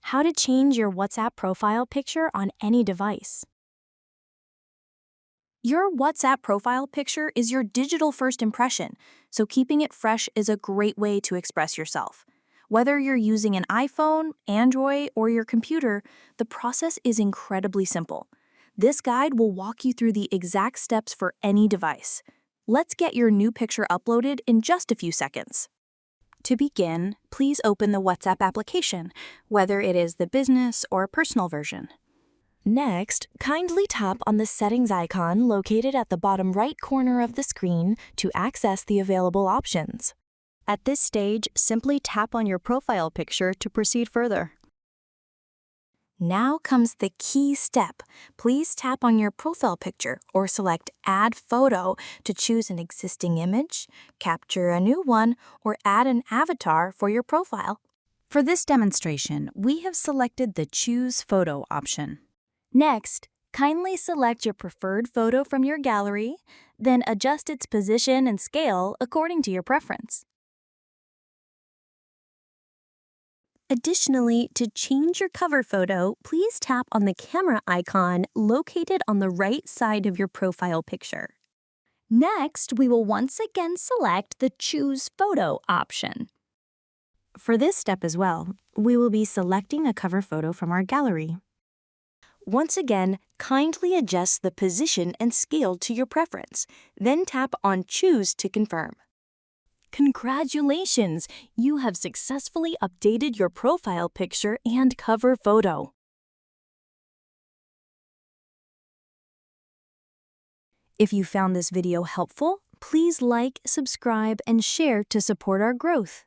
how to change your WhatsApp profile picture on any device. Your WhatsApp profile picture is your digital first impression, so keeping it fresh is a great way to express yourself. Whether you're using an iPhone, Android, or your computer, the process is incredibly simple. This guide will walk you through the exact steps for any device. Let's get your new picture uploaded in just a few seconds. To begin, please open the WhatsApp application, whether it is the business or personal version. Next, kindly tap on the settings icon located at the bottom right corner of the screen to access the available options. At this stage, simply tap on your profile picture to proceed further. Now comes the key step. Please tap on your profile picture or select Add Photo to choose an existing image, capture a new one, or add an avatar for your profile. For this demonstration, we have selected the Choose Photo option. Next, kindly select your preferred photo from your gallery, then adjust its position and scale according to your preference. Additionally, to change your cover photo, please tap on the camera icon located on the right side of your profile picture. Next, we will once again select the Choose Photo option. For this step as well, we will be selecting a cover photo from our gallery. Once again, kindly adjust the position and scale to your preference, then tap on Choose to confirm. Congratulations! You have successfully updated your profile picture and cover photo. If you found this video helpful, please like, subscribe, and share to support our growth.